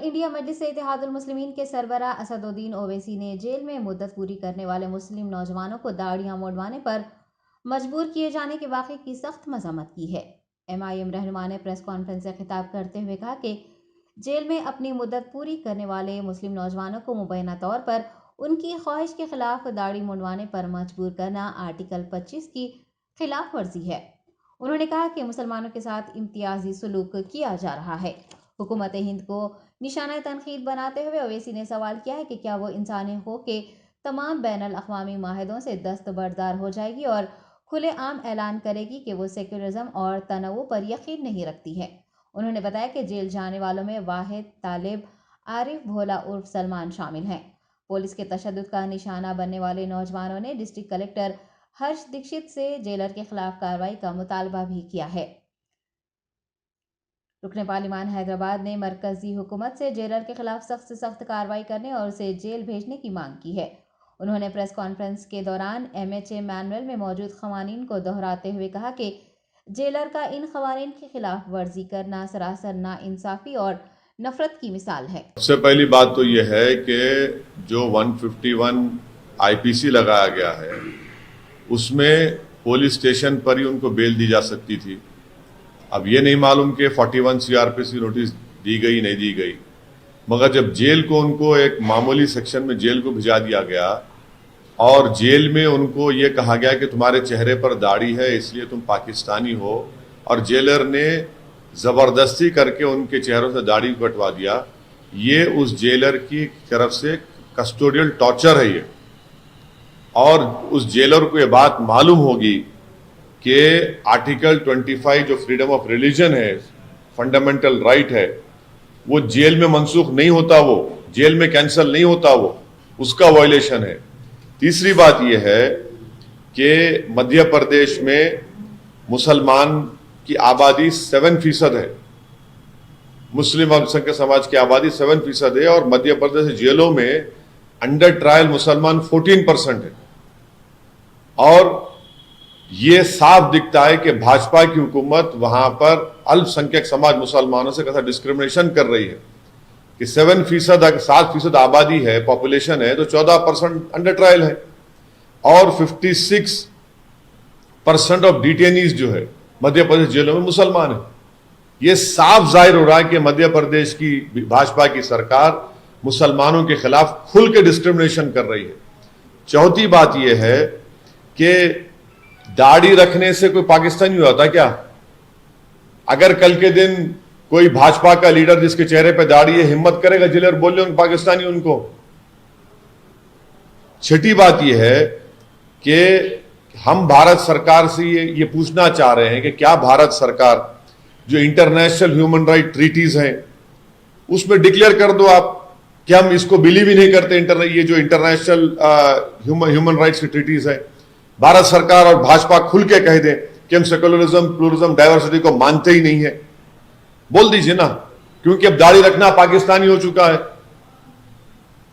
India मजलिस इत्तेहादुल मुस्लिमीन के सरबराह असदुद्दीन ओवैसी ने jail में मुद्दत पूरी करने वाले मुस्लिम नौजवानों को दाढ़ियां मुंडवाने पर मजबूर किए जाने के वाक़े की सख्त मज़म्मत की है। MIM रहनुमा ने प्रेस कॉन्फ्रेंस से खिताब करते हुए कहा कि जेल में अपनी मुद्दत पूरी करने वाले मुस्लिम नौजवानों को मुबैना तौर पर उनकी ख्वाहिश के खिलाफ दाढ़ी मुंडवाने पर मजबूर करना आर्टिकल 25 की खिलाफ वर्जी है। उन्होंने कहा कि मुसलमानों के साथ इम्तियाजी सलूक किया जा रहा है। हुकूमत हिंद को निशाना तनकीद बनाते हुए ओवैसी ने सवाल किया है कि क्या वो इंसानी हकूक़ के तमाम बैनुल अक़वामी माहिदों से दस्तबरदार हो जाएगी और खुलेआम ऐलान करेगी कि वो सेक्युलरिज्म और तनव्वु पर यकीन नहीं रखती है। उन्होंने बताया कि जेल जाने वालों में वाहिद तालिब आरिफ भोला उर्फ सलमान शामिल हैं। पुलिस के तशद्दुद का निशाना बनने वाले नौजवानों ने डिस्ट्रिक्ट कलेक्टर हर्ष दीक्षित से जेलर के खिलाफ कार्रवाई का मुतालबा भी किया है। रुकने पार्लिमान हैदराबाद ने मरकजी हुकूमत से जेलर के खिलाफ सख्त से सख्त कार्रवाई करने और उसे जेल भेजने की मांग की है। उन्होंने प्रेस कॉन्फ्रेंस के दौरान MHA मैनुअल में मौजूद क़वानीन को दोहराते हुए कहा कि जेलर का इन क़वानीन के खिलाफ वर्जी करना सरासर नाइंसाफ़ी और नफरत की मिसाल है। सबसे पहली बात तो यह है कि जो 151 IPC लगाया गया है उसमें पुलिस स्टेशन पर ही उनको बेल दी जा सकती थी। अब ये नहीं मालूम कि 41 CRPC नोटिस दी गई नहीं दी गई, मगर जब जेल को उनको एक मामूली सेक्शन में जेल को भिजा दिया गया और जेल में उनको ये कहा गया कि तुम्हारे चेहरे पर दाढ़ी है इसलिए तुम पाकिस्तानी हो, और जेलर ने ज़बरदस्ती करके उनके चेहरों से दाढ़ी कटवा दिया, ये उस जेलर की तरफ से कस्टोडियल टॉर्चर है ये। और उस जेलर को ये बात मालूम होगी कि आर्टिकल 25 जो फ्रीडम ऑफ रिलीजन है, फंडामेंटल राइट है, वो जेल में मनसूख नहीं होता, वो जेल में कैंसिल नहीं होता, वो उसका वायलेशन है। तीसरी बात यह है कि मध्य प्रदेश में मुसलमान की आबादी 7% है, मुस्लिम अल्पसंख्यक समाज की आबादी 7% है, और मध्य प्रदेश जेलों में अंडर ट्रायल मुसलमान 14% है। और ये साफ दिखता है कि भाजपा की हुकूमत वहां पर अल्पसंख्यक समाज मुसलमानों से कैसा डिस्क्रिमिनेशन कर रही है कि 7% आबादी है, पॉपुलेशन है, तो 14% अंडर ट्रायल है, और 56% ऑफ डिटेनीज जो है मध्य प्रदेश जेलों में मुसलमान है। ये साफ जाहिर हो रहा है कि मध्य प्रदेश की भाजपा की सरकार मुसलमानों के खिलाफ खुल के डिस्क्रिमिनेशन कर रही है। चौथी बात यह है कि दाढ़ी रखने से कोई पाकिस्तानी होता क्या? अगर कल के दिन कोई भाजपा का लीडर जिसके चेहरे पे दाढ़ी है हिम्मत करेगा जेलर बोले पाकिस्तानी उनको? छठी बात यह है कि हम भारत सरकार से ये पूछना चाह रहे हैं कि क्या भारत सरकार जो इंटरनेशनल ह्यूमन राइट ट्रीटीज हैं उसमें डिक्लेयर कर दो आप कि हम इसको बिलीव ही नहीं करते। ये जो इंटरनेशनल ह्यूमन राइट्स की ट्रीटीज है, भारत सरकार और भाजपा खुल के कह दें कि हम सेकुलरिज्म, प्लूरलिज्म, डाइवर्सिटी को मानते ही नहीं है। बोल दीजिए ना, क्योंकि अब दाढ़ी रखना पाकिस्तानी हो चुका है।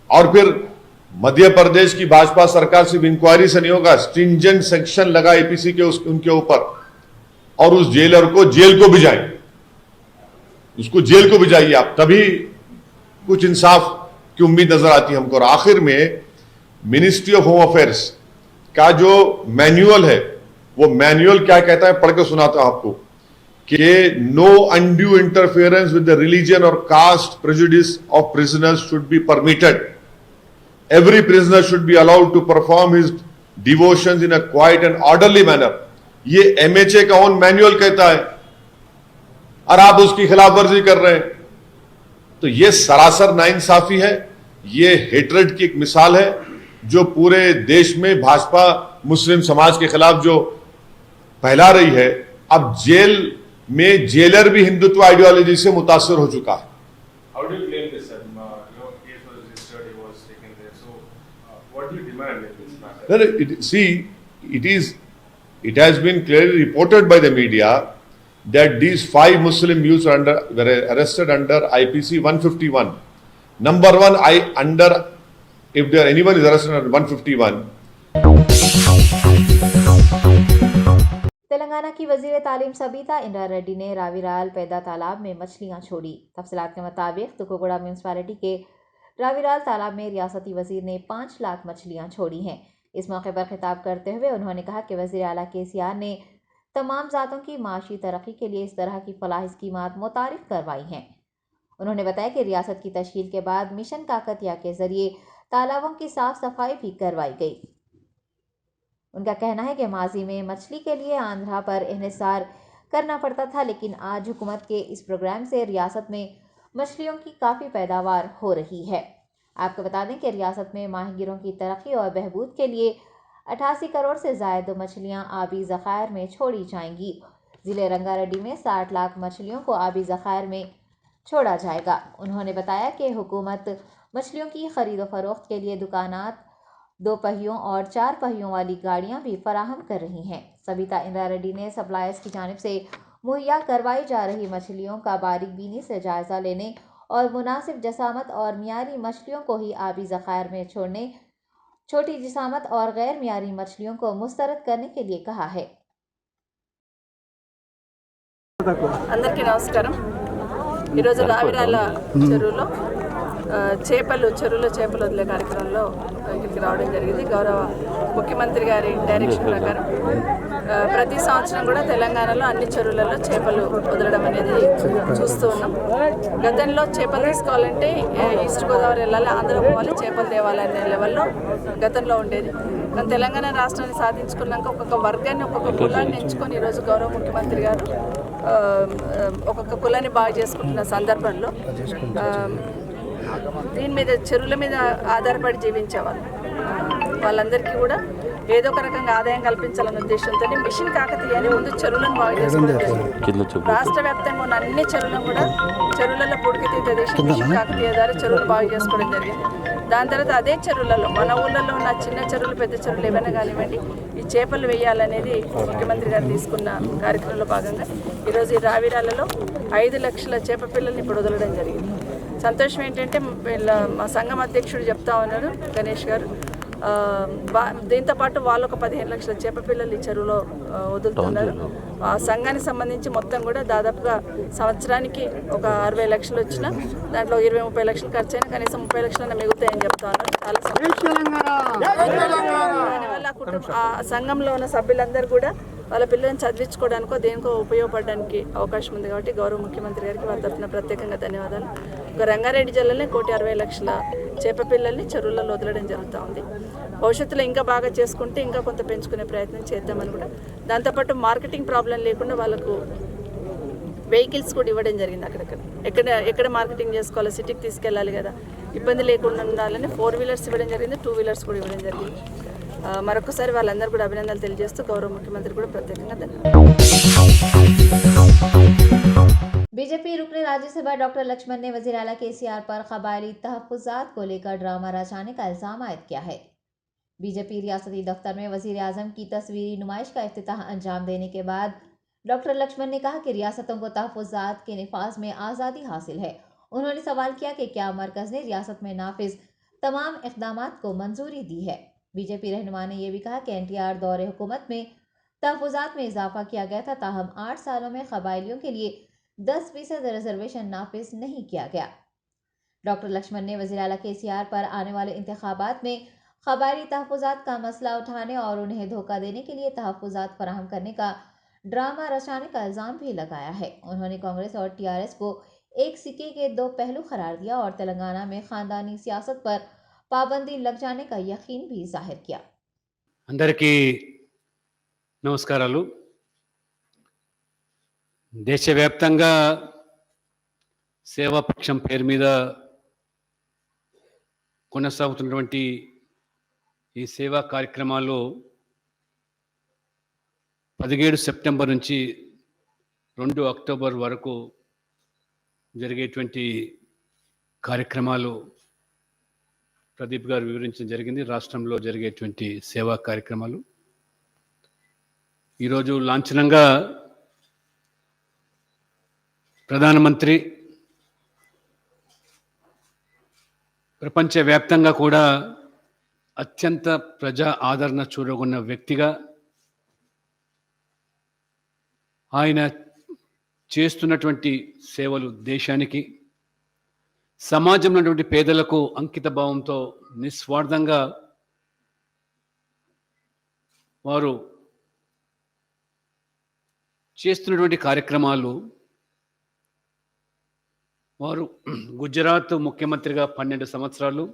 और फिर मध्य प्रदेश की भाजपा सरकार सिर्फ इंक्वायरी से नहीं होगा, स्ट्रिंजेंट सेक्शन लगा APC के उनके ऊपर, और उस जेलर को जेल को भिजाएं, उसको जेल को भिजाइए आप, तभी कुछ इंसाफ की उम्मीद नजर आती है हमको। और आखिर में मिनिस्ट्री ऑफ होम अफेयर्स का जो मैनुअल है, वो मैनुअल क्या कहता है, पढ़ के सुनाता हूं आपको, कि no undue interference with the religion और caste prejudice of prisoners should be permitted. Every prisoner should be allowed to perform his devotions in a quiet and orderly manner. ये MHA का ओन मैनुअल कहता है, और आप उसकी खिलाफवर्जी कर रहे हैं। तो ये सरासर नाइंसाफी है, ये हेट्रेड की एक मिसाल है जो पूरे देश में भाजपा मुस्लिम समाज के खिलाफ जो फैला रही है। अब जेल में जेलर भी हिंदुत्व आइडियोलॉजी से मुतासर हो चुका है। How do you claim this, sir? Your case was registered, he was taken there. So, what do you demand in this matter? It has been clearly reported by the media that these 5 Muslim youths were arrested under IPC 151. Number one, if anyone is arrested under 151. Telangana की वजीर तालीम सबीता इंद्रा रेड्डी ने रावीराल पैदा तालाब में मछलियां छोड़ी। तफसीलात के मुताबिक तुकोगुड़ा म्यूनसिपालिटी के रावीराल तालाब में रियासती वजीर ने 5 लाख मछलियां छोड़ी हैं। इस मौके पर खिताब करते हुए उन्होंने कहा कि वजीर आला KCR ने तमाम ज़ातों की माशी तरक्की के लिए इस तरह की फलाह स्कीमात मुतारिफ करवाई हैं। उन्होंने बताया कि रियासत की तश्कील के बाद मिशन काकतिया के जरिए तालाबों की साफ सफाई भी करवाई गई। उनका कहना है कि माजी में मछली के लिए आंध्रा पर इन्हिसार करना पड़ता था, लेकिन आज हुकूमत के इस प्रोग्राम से रियासत में मछलियों की काफ़ी पैदावार हो रही है। आपको बता दें कि रियासत में माहिगीरों की तरक्की और बहबूद के लिए 88 करोड़ से ज़ायद मछलियाँ आबी ज़खायर में छोड़ी जाएंगी। ज़िले रंगारेड्डी में 60 लाख मछलियों को आबी ज़खायर में छोड़ा जाएगा। उन्होंने बताया कि हुकूमत मछलियों की खरीदो फरोख्त के लिए दुकानात 2 पहियों और 4 पहियों वाली गाड़ियां भी फराहम कर रही हैं। सबीता इंद्रा रेड्डी ने सप्लायर्स की जानिब से मुहैया करवाई जा रही मछलियों का बारीक बीनी से जायजा लेने और मुनासिब जसामत और मियारी मछलियों को ही आबी ज़खायर में छोड़ने, छोटी जिसामत और गैर मियारी मछलियों को मुस्तरद करने के लिए कहा है। అందరికీ నమస్కారం। ఈరోజు రావిరాల చెరువులో చెరువులో చేపలు వదిలే కార్యక్రమంలో ఇక్కడికి రావడం జరిగింది. గౌరవ ముఖ్యమంత్రి గారి డైరెక్షన్ ప్రకారం ప్రతి సంవత్సరం కూడా తెలంగాణలో అన్ని చెరువులలో చేపలు వదలడం అనేది చూస్తూ ఉన్నాం. గతంలో చేపలు తీసుకోవాలంటే ఈస్ట్ గోదావరి వెళ్ళాలి, ఆంధ్ర పోవాలి, చేపలు తేవాలనే లెవెల్లో గతంలో ఉండేది. మన తెలంగాణ రాష్ట్రాన్ని సాధించుకున్నాక ఒక్కొక్క వర్గాన్ని ఒక్కొక్క కులాన్ని ఎంచుకొని ఈరోజు గౌరవ ముఖ్యమంత్రి గారు ఒక్కొక్క కులాన్ని బాగా చేసుకుంటున్న సందర్భంలో దీని మీద చెరువుల మీద ఆధారపడి జీవించేవాళ్ళు వాళ్ళందరికీ కూడా ఏదో ఒక రకంగా ఆదాయం కల్పించాలన్న ఉద్దేశంతో మిషన్ కాకతీయ అని ముందు చెరువులను బాగా చేసుకోవడం, రాష్ట్ర వ్యాప్తంగా ఉన్న అన్ని చెరువులను కూడా చెరువులలో పూడికతీత దేశం మిషన్ కాకతీయ ద్వారా చెరువులు బాగా చేసుకోవడం జరిగింది. దాని తర్వాత అదే చెరువులలో మన ఊళ్ళలో ఉన్న చిన్న చెరువులు పెద్ద చెరువులు ఏమైనా కానివ్వండి ఈ చేపలు వేయాలనేది ముఖ్యమంత్రి గారు తీసుకున్న కార్యక్రమంలో భాగంగా ఈరోజు ఈ రావిరాలలో 5 లక్షల చేప పిల్లల్ని ఇప్పుడు వదలడం జరిగింది. సంతోషం ఏంటంటే మా సంఘం అధ్యక్షుడు చెప్తా ఉన్నారు గణేష్ గారు, దీంతోపాటు వాళ్ళు ఒక 15 లక్షల చేప పిల్లలు ఈ చెరువులో వదులుతున్నారు. ఆ సంఘానికి సంబంధించి మొత్తం కూడా దాదాపుగా సంవత్సరానికి ఒక 60 లక్షలు వచ్చినా దాంట్లో 20-30 లక్షలు ఖర్చు అయినా కనీసం 30 లక్షలైనా మిగులుతాయని చెప్తా ఉన్నారు. చాలా దానివల్ల ఆ సంఘంలో ఉన్న సభ్యులందరూ కూడా వాళ్ళ పిల్లల్ని చదివించుకోవడానికో దేనికో ఉపయోగపడడానికి అవకాశం ఉంది. కాబట్టి గౌరవ ముఖ్యమంత్రి గారికి వారి తరఫున ప్రత్యేకంగా ధన్యవాదాలు. ఒక రంగారెడ్డి జిల్లాలో 1,60 లక్షల చేప పిల్లల్ని చెరువులలో వదలడం జరుగుతూ ఉంది. భవిష్యత్తులో ఇంకా బాగా చేసుకుంటే ఇంకా కొంత పెంచుకునే ప్రయత్నం చేద్దామని కూడా, దాంతోపాటు మార్కెటింగ్ ప్రాబ్లం లేకుండా వాళ్ళకు వెహికల్స్ కూడా ఇవ్వడం జరిగింది. ఎక్కడ మార్కెటింగ్ చేసుకోవాలో సిటీకి తీసుకెళ్ళాలి కదా, ఇబ్బంది లేకుండా ఉండాలని 4 వీలర్స్ ఇవ్వడం జరిగింది, 2 వీలర్స్ కూడా ఇవ్వడం జరిగింది. మరొకసారి వాళ్ళందరూ కూడా అభినందనలు తెలియజేస్తూ గౌరవ ముఖ్యమంత్రి కూడా ప్రత్యేకంగా ధన్యవాదాలు. बीजेपी रुकने राज्यसभा डॉक्टर लक्ष्मण ने वज़ीर आला KCR पर क़बायली तहफ़्फ़ुज़ात को लेकर ड्रामा रचाने का इल्ज़ाम आयद किया है। बीजेपी रियासती दफ्तर में वज़ीर आज़म की तस्वीरी नुमाइश का इफ्तिताह अंजाम देने के बाद डॉक्टर लक्ष्मण ने कहा कि रियासतों को तहफ़्फ़ुज़ात के निफाज में आज़ादी हासिल है। उन्होंने सवाल किया कि क्या मरकज़ ने रियासत में नाफिज तमाम इक़दामात को मंजूरी दी है। बीजेपी रहनुमा ने यह भी कहा कि NTR दौरे हुकूमत में तहफ़्फ़ुज़ात में इजाफा किया गया था, ताहम 8 सालों में क़बायलियों के लिए 10% रिजर्वेशन नाफिज नहीं किया गया। डॉक्टर लक्ष्मण ने वज़ीर आला KCR पर आने वाले इंतखाबात में क़बायली तहफ़्फ़ुज़ात का मसला उठाने और उन्हें धोखा देने के लिए तहफ़्फ़ुज़ात फराहम करने का ड्रामा रचाने का इल्ज़ाम भी लगाया है। उन्होंने कांग्रेस और TRS को एक सिक्के के 2 पहलू करार दिया और तेलंगाना में ख़ानदानी सियासत पर पाबंदी लग जाने का यकीन भी जाहिर किया। అందరికీ నమస్కారాలు. దేశవ్యాప్తంగా సేవాపక్షం పేరు మీద కొనసాగుతున్నటువంటి ఈ సేవా కార్యక్రమాలు 17 సెప్టెంబర్ నుంచి 2 అక్టోబర్ వరకు జరిగేటువంటి కార్యక్రమాలు ప్రదీప్ గారు వివరించడం జరిగింది. రాష్ట్రంలో జరిగేటువంటి సేవా కార్యక్రమాలు ఈరోజు లాంఛనంగా ప్రధానమంత్రి ప్రపంచవ్యాప్తంగా కూడా అత్యంత ప్రజా ఆదరణ చూరగొన్న వ్యక్తిగా ఆయన చేస్తున్నటువంటి సేవలు దేశానికి, సమాజంలో ఉన్నటువంటి పేదలకు అంకిత భావంతో నిస్వార్థంగా వారు చేస్తున్నటువంటి కార్యక్రమాలు, వారు గుజరాత్ ముఖ్యమంత్రిగా 12 సంవత్సరాలు,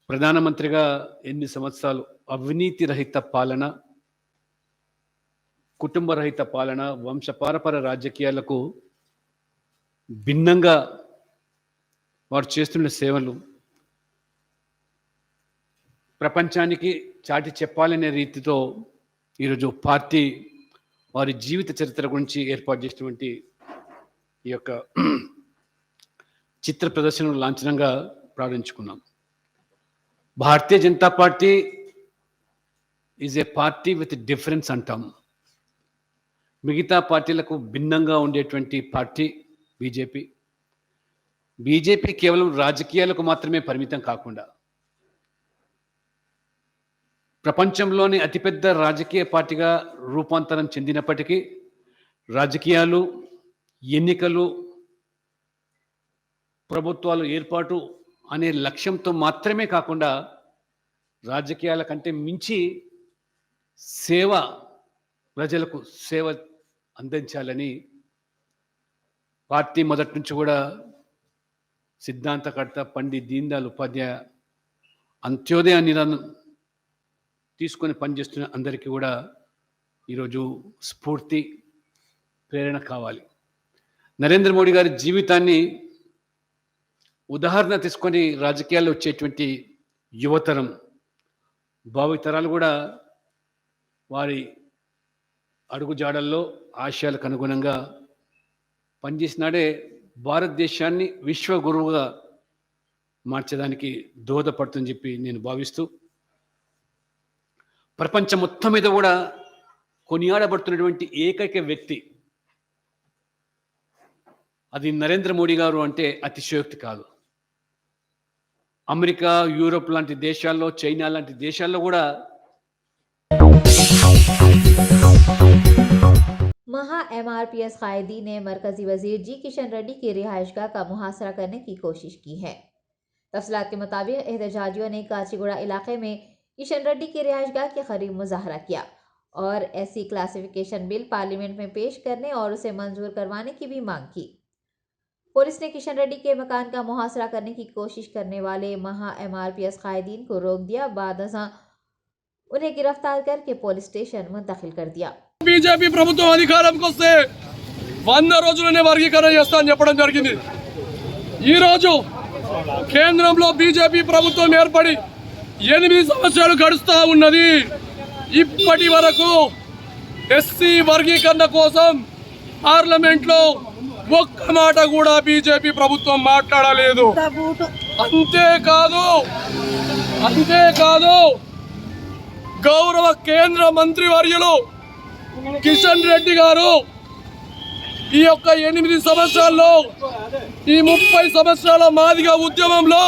ప్రధానమంత్రిగా 8 సంవత్సరాలు అవినీతి రహిత పాలన, కుటుంబ రహిత పాలన, వంశపారపర రాజకీయాలకు భిన్నంగా వారు చేస్తున్న సేవలు ప్రపంచానికి చాటి చెప్పాలనే రీతితో ఈరోజు పార్టీ వారి జీవిత చరిత్ర గురించి ఏర్పాటు చేసినటువంటి ఈ యొక్క చిత్ర ప్రదర్శనను లాంఛనంగా ప్రారంభించుకున్నాం. Bharatiya Janata Party is a party with difference అంటాం. మిగతా పార్టీలకు భిన్నంగా ఉండేటువంటి పార్టీ బీజేపీ. బీజేపీ కేవలం రాజకీయాలకు మాత్రమే పరిమితం కాకుండా ప్రపంచంలోని అతిపెద్ద రాజకీయ పార్టీగా రూపాంతరం చెందినప్పటికీ రాజకీయాలు, ఎన్నికలు, ప్రభుత్వాలు ఏర్పాటు అనే లక్ష్యంతో మాత్రమే కాకుండా రాజకీయాల కంటే మించి సేవ, ప్రజలకు సేవ అందించాలని పార్టీ మొదటి నుంచి కూడా సిద్ధాంతకర్త పండిత్ దీన్ దయాళ్ ఉపాధ్యాయ అంత్యోదయ నినాదం తీసుకొని పనిచేస్తున్న అందరికీ కూడా ఈరోజు స్ఫూర్తి, ప్రేరణ కావాలి. నరేంద్ర మోడీ గారి జీవితాన్ని ఉదాహరణ తీసుకొని రాజకీయాల్లో వచ్చేటువంటి యువతరం, భావితరాలు కూడా వారి అడుగుజాడల్లో ఆశయాలకు అనుగుణంగా పనిచేసినాడే భారతదేశాన్ని విశ్వగురువుగా మార్చడానికి దోహదపడుతుందని చెప్పి నేను భావిస్తూ, ప్రపంచం మొత్తం మీద కూడా కొనియాడబడుతున్నటువంటి ఏకైక వ్యక్తి అది నరేంద్ర మోడీ గారు అంటే అతిశయోక్తి కాదు. అమెరికా, యూరోప్ లాంటి దేశాల్లో, చైనా లాంటి దేశాల్లో కూడా महा MRPS कायदी ने मरकजी वजीर जी किशन रेड्डी की रिहाइशगाह का मुहासरा करने की कोशिश की है। तफसीलात के मुताबिक एहतजाजियों ने काचीगुड़ा इलाके में किशन रेड्डी की रिहाइशगाह के करीब मुजाहरा किया और SC क्लासिफिकेशन बिल पार्लियामेंट में पेश करने और उसे मंजूर करवाने की भी मांग की। पुलिस ने किशन रेड्डी के मकान का मुहासरा करने की कोशिश करने वाले महा MRPS कायदीन को रोक दिया। बाद उन्हें गिरफ्तार करके पुलिस स्टेशन मुंतकिल कर दिया। బీజేపీ ప్రభుత్వం అధికారంకి వస్తే 100 రోజులనే వర్గీకరణ చేస్తామని చెప్పడం జరిగింది. ఈరోజు కేంద్రంలో బీజేపీ ప్రభుత్వం ఏర్పడి 8 సంవత్సరాలు గడుస్తూ ఉన్నది. ఇప్పటి వరకు ఎస్సీ వర్గీకరణ కోసం పార్లమెంట్లో ఒక్క మాట కూడా బీజేపీ ప్రభుత్వం మాట్లాడలేదు. అంతేకాదు గౌరవ కేంద్ర మంత్రి వర్యులు కిషన్ రెడ్డి గారు ఈ యొక్క 8 సంవత్సరాల్లో, ఈ 30 సంవత్సరాల మాదిగ ఉద్యమంలో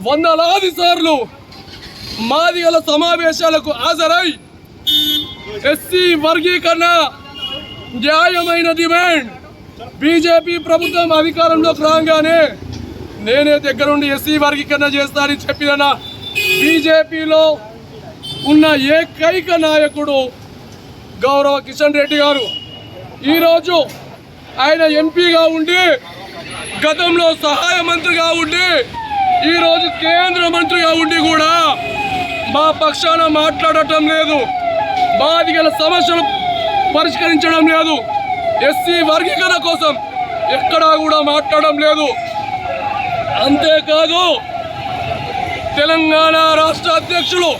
వందలాది సార్లు మాదిగల సమావేశాలకు హాజరై ఎస్సీ వర్గీకరణ న్యాయమైన డిమాండ్ బీజేపీ ప్రభుత్వం అధికారంలోకి రాగానే నేనే దగ్గరుండి ఎస్సీ వర్గీకరణ చేస్తానని చెప్పిన బీజేపీలో ఉన్న ఏకైక నాయకుడు గౌరవ కిషన్ రెడ్డి గారు. ఈరోజు ఆయన ఎంపీగా ఉండి, గతంలో సహాయ మంత్రిగా ఉండి, ఈరోజు కేంద్ర మంత్రిగా ఉండి కూడా మా పక్షాన మాట్లాడటం లేదు, బాధితుల సమస్యలు పరిష్కరించడం లేదు, ఎస్సీ వర్గీకరణ కోసం ఎక్కడా కూడా మాట్లాడడం లేదు. అంతేకాదు తెలంగాణ రాష్ట్ర అధ్యక్షులు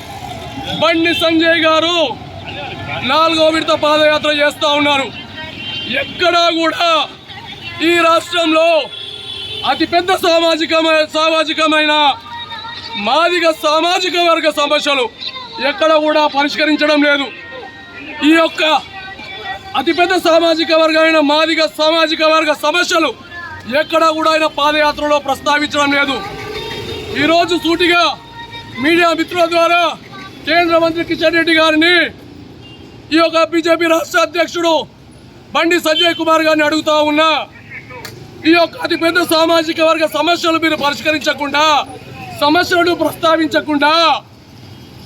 బండి సంజయ్ గారు 4వ విడత పాదయాత్ర చేస్తూ ఉన్నారు. ఎక్కడా కూడా ఈ రాష్ట్రంలో అతిపెద్ద సామాజికమైన మాదిగ సామాజిక వర్గ సమస్యలు ఎక్కడ కూడా పరిష్కరించడం లేదు. ఈ యొక్క అతిపెద్ద సామాజిక వర్గమైన మాదిగ సామాజిక వర్గ సమస్యలు ఎక్కడా కూడా ఆయన పాదయాత్రలో ప్రస్తావించడం లేదు. ఈరోజు సూటిగా మీడియా మిత్రుల ద్వారా కేంద్ర మంత్రి కిషన్ రెడ్డి గారిని ఈ యొక్క బీజేపీ రాష్ట్ర అధ్యక్షుడు బండి సంజయ్ కుమార్ గారిని అడుగుతా ఉన్నా, ఈ యొక్క అతిపెద్ద సామాజిక వర్గ సమస్యలు మీరు పరిష్కరించకుండా, సమస్యలను ప్రస్తావించకుండా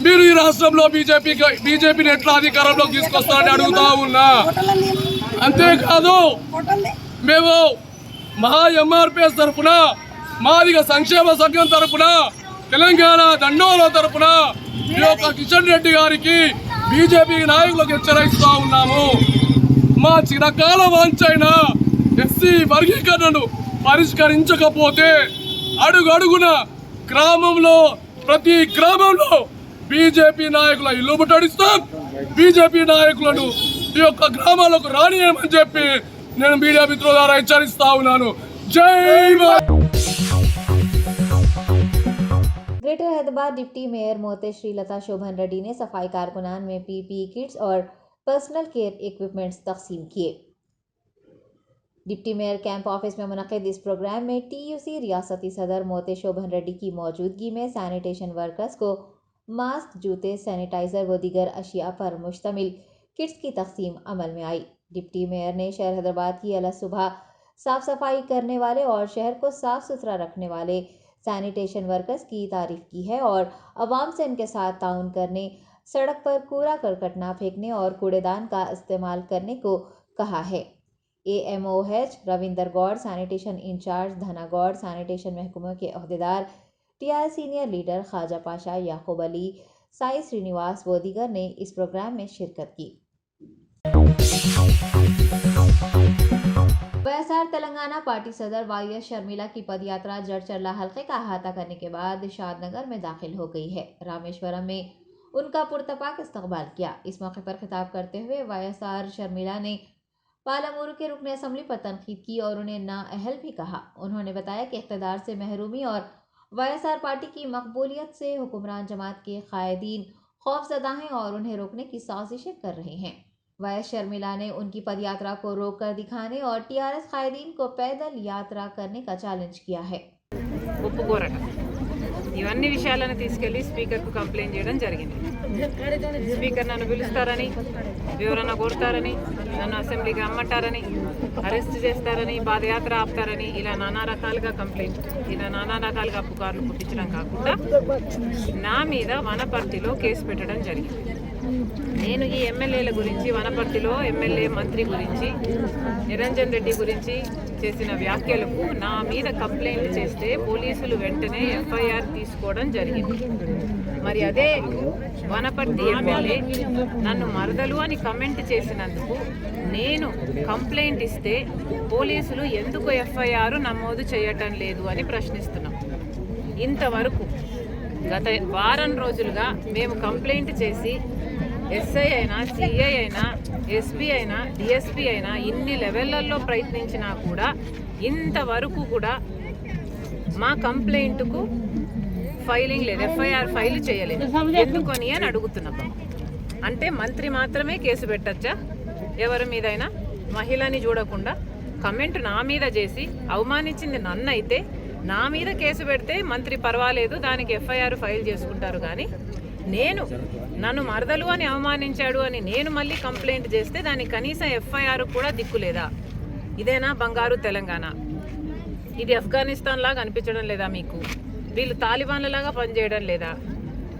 మీరు ఈ రాష్ట్రంలో బీజేపీని ఎట్లా అధికారంలోకి తీసుకొస్తారని అడుగుతా ఉన్నా. అంతేకాదు, మేము మా ఎంఆర్పిఎస్ తరఫున, మాదిగ సంక్షేమ సంఘం తరఫున, తెలంగాణ దండోల తరఫున ఈ యొక్క కిషన్ రెడ్డి గారికి బీజేపీ నాయకులకు హెచ్చరిస్తూ ఉన్నాము. మా చిరకాల వాంఛైన ఎస్సీ వర్గీకరణను పరిష్కరించకపోతే అడుగడుగున గ్రామంలో, ప్రతి గ్రామంలో బీజేపీ నాయకుల ఇల్లు ముట్టడిస్తాం, బీజేపీ నాయకులను ఈ యొక్క గ్రామాలకు రానియమని చెప్పి నేను మీడియా మిత్రుల ద్వారా హెచ్చరిస్తా ఉన్నాను. జై greater Hyderabad deputy mayor Mothe Srilatha Shobhan Reddy ने सफाई कारकुनान में पीपीई किट्स और पर्सनल केयर इक्विपमेंट्स तकसीम किए। डिप्टी मेयर कैंप ऑफिस में मुनक़िद इस प्रोग्राम में टीयूसी रियासती सदर मोहते शोभन रेड्डी की मौजूदगी में सैनिटेशन वर्कर्स को मास्क, जूते, सैनिटाइज़र व दीगर अशिया पर मुश्तमिल किट्स की तकसीम अमल में आई। डिप्टी मेयर ने शहर हैदराबाद की अलग सुबह साफ़ सफाई करने वाले और शहर को साफ़ सुथरा रखने वाले सैनिटेशन वर्कर्स की तारीफ की है और आवाम से इनके साथ ताउन करने, सड़क पर कूड़ा करकट न फेंकने और कूड़ेदान का इस्तेमाल करने को कहा है। AMOH Ravinder Goud, sanitation in-charge Dhana Goud, sanitation महकमे के अहदेदार, TR senior leader Khwaja Pasha, Yakub Ali, Sai Srinivas व दीगर ने इस प्रोग्राम में शिरकत की। वाईएसआर तेलंगाना पार्टी सदर YS शर्मिला की पदयात्रा जड़चरला हल्के का अहाता करने के बाद शादनगर में दाखिल हो गई है। रामेश्वरम में उनका पुरतपाक इस्तकबाल किया। इस मौके पर खिताब करते हुए वाईएसआर शर्मिला ने पालामुरू के रुकन असम्बली पर तनकीद की और उन्हें नाअहल भी कहा। उन्होंने बताया कि इक़्तिदार से महरूमी और वाईएसआर पार्टी की मकबूलियत से हुक्मरान जमात के कायदीन खौफजदा हैं और उन्हें रोकने की साजिशें कर रहे हैं। YS शर्मिला ने उनकी पदयात्रा को रोक कर दिखाने और TRS कायदीन को पैदल यात्रा करने का चैलेंज किया है। ఇవన్నీ విషయాలను తీసుకెళ్లి స్పీకర్కు కంప్లైంట్ చేయడం జరిగింది. స్పీకర్ నన్ను పిలుస్తారని, వివరణ కోరుతారని, నన్ను అసెంబ్లీకి రమ్మంటారని, అరెస్ట్ చేస్తారని, పాదయాత్ర ఆపుతారని, ఇలా నానా రకాలుగా కంప్లైంట్, ఇలా నానా రకాలుగా పుకార్లు పుట్టించడం కాకుండా నా మీద వనపర్తిలో కేసు పెట్టడం జరిగింది. నేను ఈ ఎమ్మెల్యేల గురించి, వనపర్తిలో ఎమ్మెల్యే మంత్రి గురించి, నిరంజన్ రెడ్డి గురించి చేసిన వ్యాఖ్యలకు నా మీద కంప్లైంట్ చేస్తే పోలీసులు వెంటనే FIR తీసుకోవడం జరిగింది. మరి అదే వనపర్తి ఎమ్మెల్యే నన్ను మరదలు అని కమెంట్ చేసినందుకు నేను కంప్లైంట్ ఇస్తే పోలీసులు ఎందుకు FIR నమోదు చేయటం లేదు అని ప్రశ్నిస్తున్నాం. ఇంతవరకు గత వారం రోజులుగా మేము కంప్లైంట్ చేసి SI అయినా, CI అయినా, SP అయినా, DSP అయినా ఇన్ని లెవెళ్లలో ప్రయత్నించినా కూడా ఇంతవరకు కూడా మా కంప్లైంట్కు ఫైలింగ్ లేదు, FIR ఫైల్ చేయలేదు. ఎందుకని అని అడుగుతున్నాం. అంటే మంత్రి మాత్రమే కేసు పెట్టచ్చా? ఎవరి మీదైనా మహిళని చూడకుండా కమెంట్ నా మీద చేసి అవమానించింది నన్నైతే నా మీద కేసు పెడితే మంత్రి పర్వాలేదు, దానికి FIR ఫైల్ చేసుకుంటారు. కానీ నన్ను మరదలు అని అవమానించాడు అని నేను మళ్ళీ కంప్లైంట్ చేస్తే దానికి కనీసం FIR కూడా దిక్కులేదా? ఇదేనా బంగారు తెలంగాణ? ఇది ఆఫ్ఘనిస్తాన్ లాగా అనిపించడం లేదా మీకు? వీళ్ళు తాలిబాన్లలాగా పనిచేయడం లేదా?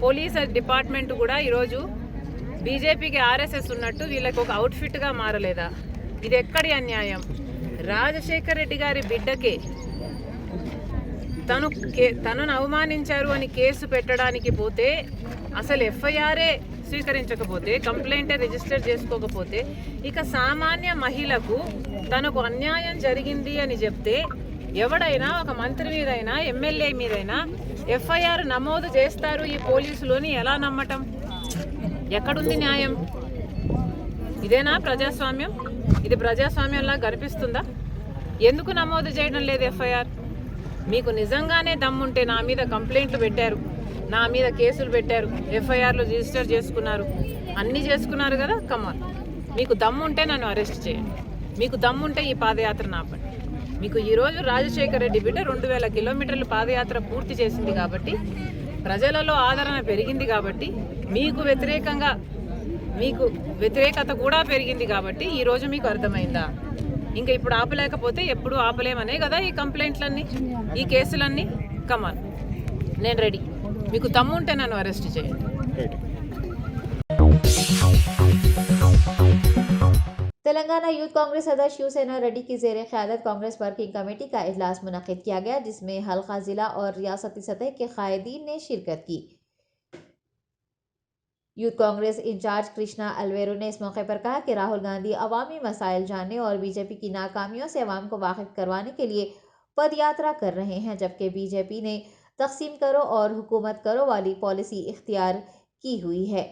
పోలీస్ డిపార్ట్మెంట్ కూడా ఈరోజు బీజేపీకి RSS ఉన్నట్టు వీళ్ళకి ఒక అవుట్ఫిట్గా మారలేదా? ఇది ఎక్కడి అన్యాయం? రాజశేఖర్ రెడ్డి గారి బిడ్డకే తనను అవమానించారు అని కేసు పెట్టడానికి పోతే, అసలు FIRఏ స్వీకరించకపోతే, కంప్లైంటే రిజిస్టర్ చేసుకోకపోతే, ఇక సామాన్య మహిళకు తనకు అన్యాయం జరిగింది అని చెప్తే ఎవడైనా, ఒక మంత్రి మీదైనా, ఎమ్మెల్యే మీదైనా FIR నమోదు చేస్తారు ఈ పోలీసులోని ఎలా నమ్మటం? ఎక్కడుంది న్యాయం? ఇదేనా ప్రజాస్వామ్యం? ఇది ప్రజాస్వామ్యంలా కనిపిస్తుందా? ఎందుకు నమోదు చేయడం లేదు FIR? మీకు నిజంగానే దమ్ముంటే నా మీద కంప్లైంట్లు పెట్టారు, నా మీద కేసులు పెట్టారు, FIRలు రిజిస్టర్ చేసుకున్నారు, అన్నీ చేసుకున్నారు కదా. కమాన్, మీకు దమ్ముంటే నన్ను అరెస్ట్ చేయండి. మీకు దమ్ముంటే ఈ పాదయాత్ర ఆపండి. మీకు ఈరోజు రాజశేఖర రెడ్డి బిడ్డ 2000 కిలోమీటర్లు పాదయాత్ర పూర్తి చేసింది కాబట్టి, ప్రజలలో ఆదరణ పెరిగింది కాబట్టి, మీకు వ్యతిరేకంగా మీకు వ్యతిరేకత కూడా పెరిగింది కాబట్టి ఈరోజు మీకు అర్థమైందా? ఇంకా ఇప్పుడు ఆపలేకపోతే ఎప్పుడు ఆపలేమనే కదా ఈ కంప్లైంట్లన్నీ, ఈ కేసులన్నీ. కమాన్, నేను రెడీ. మీకు దమ్ము ఉంటే నన్ను అరెస్ట్ చేయండి. तेलंगाना यूथ कांग्रेस सदर शिवसेना रेड्डी की जेर क़यादत कांग्रेस वर्किंग कमेटी का इजलास मुनक़िद किया गया, जिसमें हल्का जिला और रियासती सतह के कायदीन ने शिरकत की। यूथ कांग्रेस इंचार्ज कृष्णा अलवेरू ने इस मौके पर कहा कि राहुल गांधी अवामी मसाइल जानने और बीजेपी की नाकामियों से अवाम को वाकिफ करवाने के लिए पद यात्रा कर रहे हैं, जबकि बीजेपी ने तकसीम करो और हुकूमत करो वाली पॉलिसी इख्तियार की हुई है।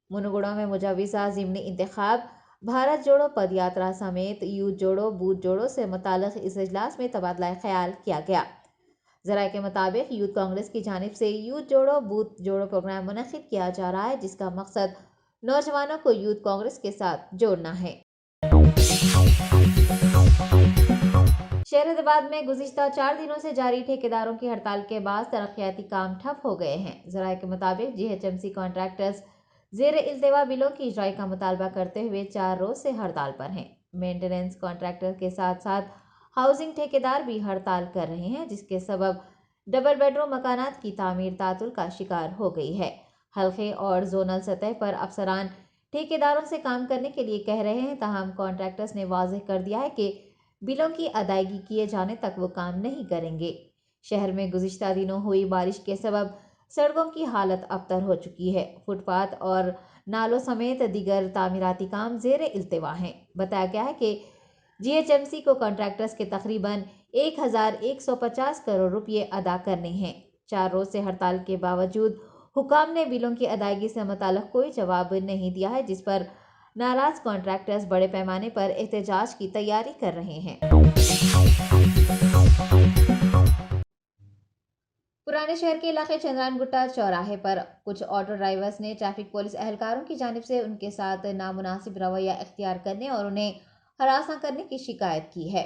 मुनगुड़ा में मुजव्विज़ा ज़िमनी इंतखाब, भारत जोड़ो पद यात्रा समेत यूथ जोड़ो बूथ जोड़ो से मुताल्लिक़ इस इजलास में तबादला ख्याल किया गया। ज़राए के मुताबिक यूथ कांग्रेस की जानिब से यूथ जोड़ो बूथ जोड़ो प्रोग्राम मुनक़िद किया जा रहा है, जिसका मकसद नौजवानों को यूथ कांग्रेस के साथ जोड़ना है। शहर हैदराबाद में गुज़िश्ता 4 दिनों से जारी ठेकेदारों की हड़ताल के बाद तरक्याती काम ठप हो गए हैं। ज़राए के मुताबिक GHMC कॉन्ट्रैक्टर्स ज़ेर इल्तिवा बिलों की इजराई का मुतालबा करते हुए 4 रोज़ से हड़ताल पर हैं। मेंटेनेंस कॉन्ट्रैक्टर के साथ साथ हाउसिंग ठेकेदार भी हड़ताल कर रहे हैं, जिसके सबब डबल बेडरूम मकानात की तामीर तातुल का शिकार हो गई है। हल्के और जोनल सतह पर अफसरान ठेकेदारों से काम करने के लिए कह रहे हैं, ताहम कॉन्ट्रैक्टर्स ने वाज़ेह कर दिया है कि बिलों की अदायगी किए जाने तक वो काम नहीं करेंगे। शहर में गुज़िश्ता दिनों हुई बारिश के सबब सड़कों की हालत अबतर हो चुकी है। फुटपाथ और नालों समेत दीगर तामीराती काम ज़ेर इल्तिवा हैं। बताया गया है कि GHMC को कॉन्ट्रैक्टर्स के तकरीबन 1150 करोड़ रुपये अदा करने हैं। 4 रोज़ से हड़ताल के बावजूद हुकाम ने बिलों की अदायगी से मुताल्लिक़ कोई जवाब नहीं दिया है, जिस पर नाराज़ कॉन्ट्रैक्टर्स बड़े पैमाने पर एहतजाज की तैयारी कर रहे हैं। पुराने शहर के इलाके चंद्रान गुट्टा चौराहे पर कुछ ऑटो ड्राइवर्स ने ट्रैफिक पुलिस एहलकारों की जानिब से उनके साथ नामुनासिब रवैया इख्तियार करने और उन्हें हरास न करने की शिकायत की है।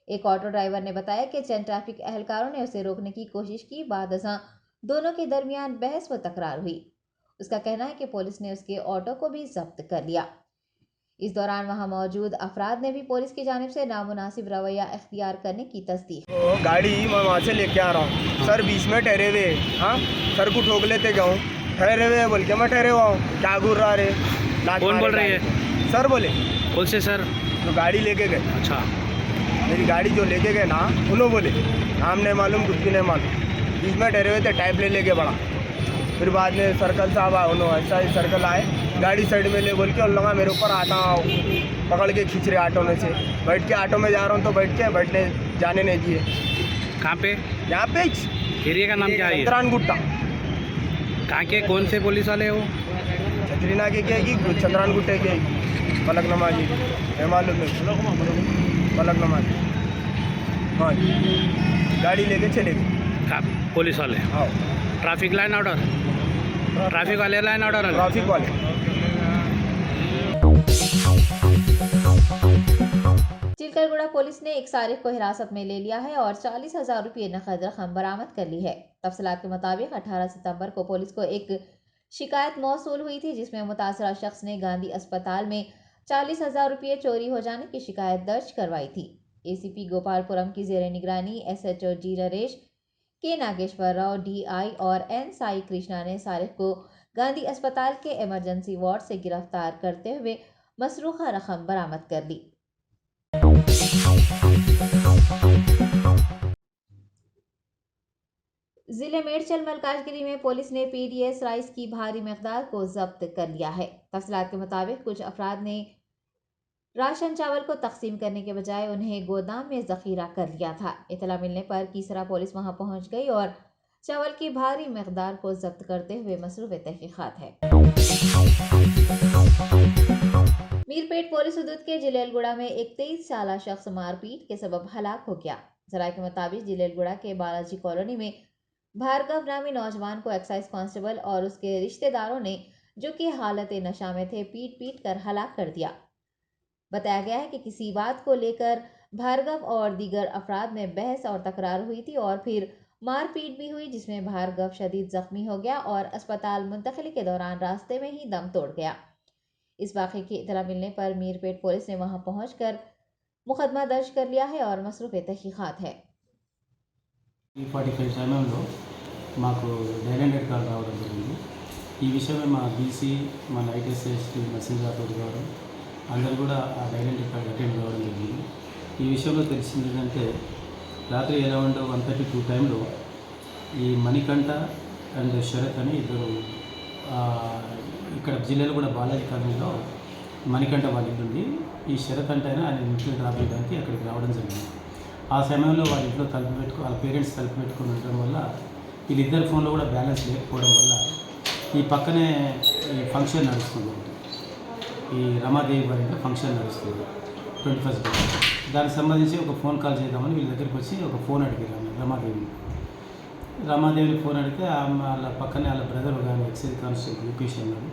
एक ऑटो ड्राइवर ने बताया कि चंद ट्रैफिक एहलकारों ने उसे रोकने की कोशिश की, बाद अज़ां दोनों के दरमियान बहस व तकरार हुई। उसका कहना है कि पुलिस ने उसके ऑटो को भी जब्त कर लिया। इस दौरान वहां मौजूद अफराद ने भी पुलिस की जानिब से नामुनासिब रवैया इख्तियार करने की तस्दीक। गाड़ी मैं वहाँ से लेके आ रहा हूँ सर, बीच में ठहरे हुए, हाँ सर को ठोक लेते जाऊँ, ठहरे हुए बोल के मैं ठहरे हुआ हूँ, क्या घूर रहा रे। कौन बोल रही है? सर बोले। कौन से सर? तो गाड़ी लेके गए। अच्छा, मेरी गाड़ी जो लेके गए ना, उन्होंने बोले नाम नहीं मालूम, कुछ भी नहीं मालूम, बीच में ठहरे हुए थे, टाइप ले लेके बढ़ा। फिर बाद में सर्कल साहब आए, उन्होंने ऐसा ही सर्कल आए, गाड़ी साइड में ले बोल के उन लोग मेरे ऊपर आता पकड़ के खींच रहे ऑटो में से। बैठ के ऑटो में जा रहा हूँ तो बैठने जाने नहीं दिए। कहाँ पे? यहाँ पे एरिया का नाम क्या है? चंद्रान गुट्टा। कहाँ के कौन से पुलिस वाले हो? छतरीना के क्या की, चंद्रान गुट्टे के, पलक नमाजी है मालूम नहीं, पलक नमाजी। हाँ गाड़ी लेके चले गए पुलिस वाले? हाँ ट्रैफिक लाइन ऑर्डर? ट्रैफिक वाले लाइन ऑर्डर? ट्रैफिक वाले। चिलकलगुड़ा पुलिस ने एक सारिक को हिरासत में ले लिया है और 40,000 रुपये नकद रकम बरामद कर ली है। तफसीलात के मुताबिक 18 सितंबर को पुलिस को एक शिकायत मौसूल हुई थी, जिसमें मुतासरा शख्स ने गांधी अस्पताल में 40,000 रुपये चोरी हो जाने की शिकायत दर्ज करवाई थी। ACP गोपालपुरम की जेर निगरानी SHO G Naresh, K Nageshwar Rao DI और N साई कृष्णा ने सारिक को गांधी अस्पताल के इमरजेंसी वार्ड से गिरफ्तार करते हुए मसरूखा रकम बरामद कर ली। जिले मेडचल मलकाजगिरी में पुलिस ने PDS राइस की भारी मकदार को जब्त कर लिया है। तफसीलात के मुताबिक कुछ अफराद ने राशन चावल को तकसीम करने के बजाय उन्हें गोदाम में जखीरा कर लिया था। इतला मिलने पर कीसरा पुलिस वहां पहुंच गई और चावल की भारी मकदार को जब्त करते हुए मसरूफ तहकीकात है। मीरपेट पुलिस हदूद के जिलेलगुड़ा में एक 23 साला शख्स मारपीट के सबब हलाक हो गया। जराये के मुताबिक जिलेलगुड़ा के बालाजी कॉलोनी में भार्गव नामी नौजवान को एक्साइज कांस्टेबल और उसके रिश्तेदारों ने, जो कि हालत नशा में थे, पीट कर हलाक कर दिया। बताया गया है कि किसी बात को लेकर भार्गव और दीगर अफराद में बहस और तकरार हुई थी और फिर मारपीट भी हुई, जिसमें भार्गव शदीद जख्मी हो गया और अस्पताल मुंतकिली के दौरान रास्ते में ही दम तोड़ गया। इस वाक़े की इतला मिलने पर मीरपेट पुलिस ने वहां पहुंचकर मुकदमा दर्ज कर लिया है और मसरूफ़ तहक़ीक़ात है। 45 సమయంలో మాకు డైరెక్ట్ కాల్ రావడం జరిగింది. ఈ విషయమే మా బీసీ, మా లైట్ ఎస్ఎస్టీ నర్సింగ్ రాథోడ్ గారు అందరూ కూడా ఆ డైరెక్ట్ కాల్ అటెండ్ కావడం జరిగింది. ఈ విషయంలో తెలిసింది ఏంటంటే రాత్రి అరౌండ్ 1:32 టైంలో ఈ మణికంఠ అండ్ శరత్ అని ఇద్దరు ఇక్కడ జిల్లాలో కూడా బాలాజీ కాలనీలో మణికంఠ వాళ్ళ ఇల్లు ఉంది. ఈ శరత్ అంటే ఆయన ఇంట్లో డ్రాప్ చేయడానికి అక్కడికి రావడం జరిగింది. ఆ సమయంలో వాళ్ళ ఇంట్లో వాళ్ళ పేరెంట్స్ తలుపు పెట్టుకుని ఉండడం వల్ల వీళ్ళిద్దరు ఫోన్లో కూడా బ్యాలెన్స్ లేకపోవడం వల్ల ఈ పక్కనే ఈ ఫంక్షన్ నడుస్తుంది, ఈ రమాదేవి వారి ఇంట్లో ఫంక్షన్ నడుస్తుంది 21st డే. దానికి సంబంధించి ఒక ఫోన్ కాల్ చేద్దామని వీళ్ళ దగ్గరికి వచ్చి ఒక ఫోన్ అడిగారు రమాదేవిని ఫోన్ అడిగితే వాళ్ళ పక్కనే వాళ్ళ బ్రదర్ కానీ ఎక్సైజ్ కానిస్టేబుల్ రూపేష్ అన్నాడు.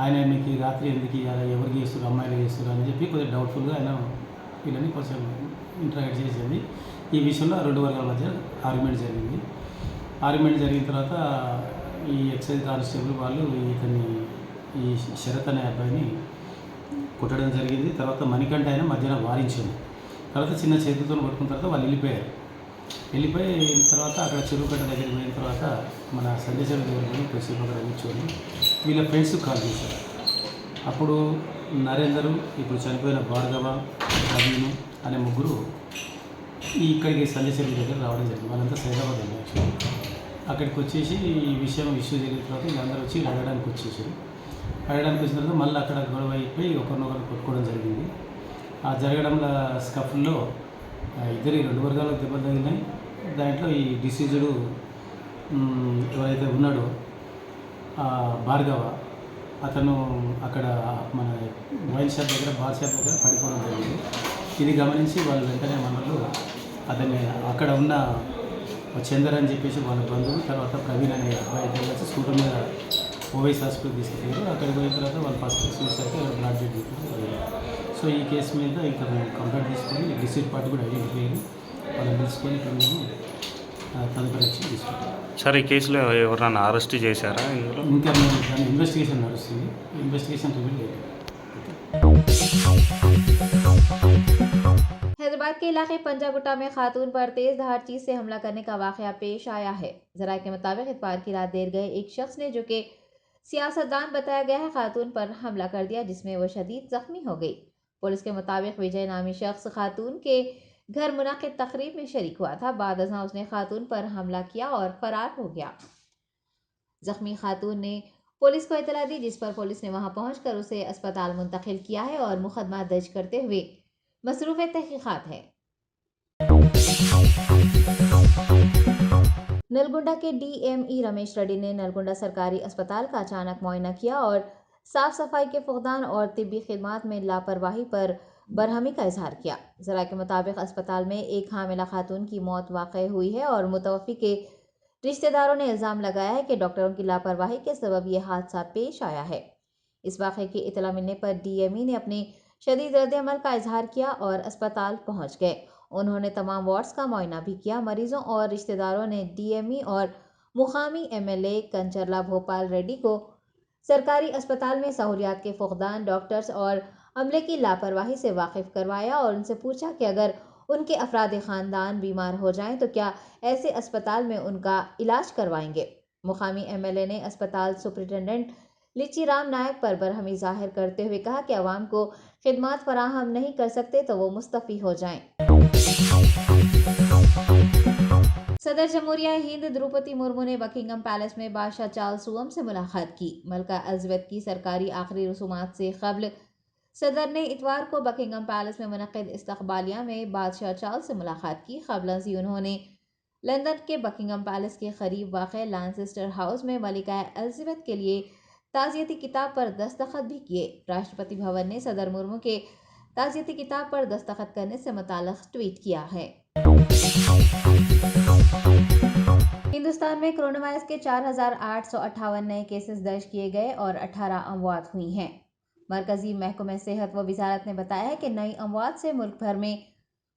ఆయన మీకు ఈ రాత్రి ఎందుకు ఇవ్వాలి, ఎవరికి చేస్తారు, అమ్మాయిలు చేస్తారు అని చెప్పి కొద్దిగా డౌట్ఫుల్గా ఆయన వీళ్ళని కొంచెం ఇంటరాక్ట్ చేసేది. ఈ విషయంలో 2 వర్గాల మధ్య ఆర్గ్యుమెంట్ జరిగింది. ఆర్గ్యుమెంట్ జరిగిన తర్వాత ఈ ఎక్సైజ్ కానిస్టేబుల్ వాళ్ళు ఈ శరత్ అనే అబ్బాయిని కొట్టడం జరిగింది. తర్వాత మణికంఠ ఆయన మధ్యన వారించాడు. తర్వాత చిన్న చేతులతో కొట్టుకున్న తర్వాత వాళ్ళు వెళ్ళిపోయిన తర్వాత అక్కడ చెరువు కట్ట దగ్గరికి పోయిన తర్వాత మన సందేశం దగ్గర కొద్దిసేపు అక్కడ కూర్చొని వీళ్ళ ఫ్రెండ్స్ కాల్ చేశారు. అప్పుడు నరేందరు, ఇప్పుడు చనిపోయిన భార్గవ, రవీను అనే ముగ్గురు ఇక్కడికి సందేశం దగ్గర రావడం జరిగింది. వాళ్ళంతా సైదాబాద్ వెళ్ళి యాక్చువల్లీ అక్కడికి వచ్చేసి ఈ విషయం ఇష్యూ జరిగిన తర్వాత వీళ్ళందరూ వచ్చి అడగడానికి వచ్చిన తర్వాత మళ్ళీ అక్కడ గొడవ అయిపోయి ఒకరినొకరు కొట్టుకోవడం జరిగింది. ఆ జరగడంలో స్కఫ్లో 2 వర్గాలకు దెబ్బలు తగిలినాయి. దాంట్లో ఈ డిసీజుడు ఎవరైతే ఉన్నాడో భార్గవ అతను అక్కడ మన వైన్ షాప్ దగ్గర, బార్ షాప్ దగ్గర పడిపోవడం జరిగింది. ఇది గమనించి వాళ్ళు వెంటనే మనలో అతన్ని అక్కడ ఉన్న చందర్ అని చెప్పేసి వాళ్ళ బంధువు, తర్వాత ప్రవీణ్ అనే అబ్బాయి కలిసి స్కూటర్ మీద ఓవైస్ హాస్పిటల్ తీసుకెళ్ళారు. అక్కడికి పోయిన తర్వాత వాళ్ళు ఫస్ట్ చూసాక బ్లడ్ డెడ్ జరిగింది. సో ఈ కేసు మీద ఇంకా మేము కంప్లైంట్ తీసుకొని డిస్ట్రిక్ట్ పార్టీ కూడా ఐడెంటిఫై అయ్యి వాళ్ళని పిలుచుకొని ఇక్కడ మేము తదుపరి యాక్షన్ తీసుకుంటాం. సార్, ఈ కేసులో ఎవరైనా అరెస్ట్ చేశారా? ఇందులో ఇంకా మేము దాని ఇన్వెస్టిగేషన్ నడుస్తుంది. ఇన్వెస్టిగేషన్ రివీల్ చేయాలి. हैदराबाद के इलाके पंजागुट्टा में खातून पर तेज धार चीज से हमला करने का वाकया पेश आया है। जराये के मुताबिक इतवार की रात देर गए एक शख्स ने, जो कि सियासतदान बताया गया है, खातून पर हमला कर दिया, जिसमें वो शदीद जख्मी हो गई। पुलिस के मुताबिक विजय नामी शख्स खातून के घर मुनाकिद तकरीब में शरीक हुआ था। बाद अज़ां उसने खातून पर हमला किया और फरार हो गया। जख्मी खातून ने पुलिस को इतला दी, जिस पर पुलिस ने वहां पहुंचकर उसे अस्पताल मुंतकिल किया है और मुकदमा दर्ज करते हुए मसरूफ़ तहक़ीक़ात है। नलगुंडा के DME रमेश रेड्डी ने नलगुंडा सरकारी अस्पताल का अचानक मुआयना किया और साफ सफाई के फुक़दान और तिब्बी खिदमात में लापरवाही पर बरहमी का इजहार किया। ज़राए के मुताबिक अस्पताल में एक हामिला खातून की मौत वाक़ई हुई है और मुतवफ़ी के रिश्तेदारों ने इल्ज़ाम लगाया है कि डॉक्टरों की लापरवाही के सबब यह हादसा पेश आया है। इस वाक़े की इतला मिलने पर DME ने अपनी शदीद रद्द-ए-अमल का इजहार किया और अस्पताल पहुंच गए। उन्होंने तमाम वार्ड्स का मुआयना भी किया। मरीजों और रिश्तेदारों ने DME और मुकामी MLA कंचरला भोपाल रेड्डी को सरकारी अस्पताल में सहूलियात के फुक़दान, डॉक्टर्स और अमले की लापरवाही से वाकिफ़ करवाया और उनसे पूछा कि अगर उनके अफराद ख़ानदान बीमार हो जाएं तो क्या ऐसे अस्पताल में उनका इलाज करवाएंगे। मुकामी MLA ने अस्पताल सुपरिटेंडेंट लिची राम नायक पर बरहमी जाहिर करते हुए कहा कि अवाम को खिदमात फराहम नहीं कर सकते तो वो मुस्तफ़ी हो जाएं। सदर जमहूरिया हिंद द्रौपदी मुर्मू ने बकिंगम पैलेस में बादशाह चार्ल्स सुवम से मुलाकात की। मलका एलिज़ाबेथ की सरकारी आखिरी रसूमात से कबल सदर ने इतवार को बकिंगम पैलेस में मुनक़िद इस्तक़बालिया में बादशाह चार्ल्स से मुलाकात की। क़बल उन्होंने लंदन के बकिंगम पैलेस के करीब वाक़ लैनचेस्टर हाउस में मलिका एलिज़ाबेथ के लिए ताज़ियती किताब पर दस्तखत भी किए। राष्ट्रपति भवन ने सदर मुर्मू के ताज़ियती किताब पर दस्तखत करने से मुताल्लिक़ ट्वीट किया है। हिंदुस्तान में कोरोना वायरस के 4,858 नए केसेस दर्ज किए गए और 18 अमवात हुई हैं। मरकजी महकमे सेहत व वजारत ने बताया है कि नई अमवात से मुल्क भर में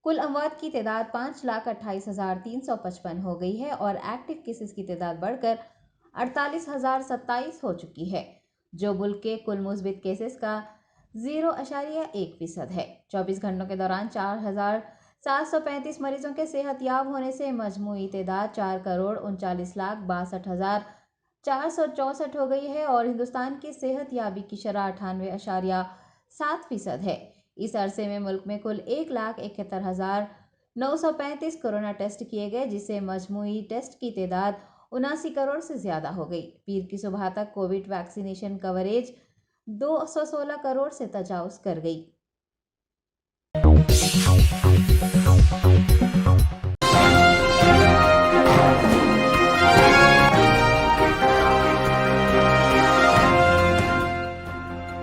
कुल अमवात की तादाद 5,28,355 हो गई है और एक्टिव केसेस की तादाद बढ़कर 48,027 हो चुकी है। जो मुल्क के कुल मुस्बित केसेस का 0.1% है। 24 घंटों के दौरान 4,735 मरीजों के सेहतयाब होने से मजमूई तादाद 4,39,62,464 हो गई है और हिंदुस्तान की सेहतयाबी की शरह 98.7% है। इस अरसे में मुल्क में कुल 1,71,935 कोरोना टेस्ट किए गए, जिससे मजमूई टेस्ट की तादाद 79 करोड़ से ज्यादा हो गई। पीर की सुबह तक कोविड वैक्सीनेशन कवरेज 216 करोड़ से तजावुज कर गई।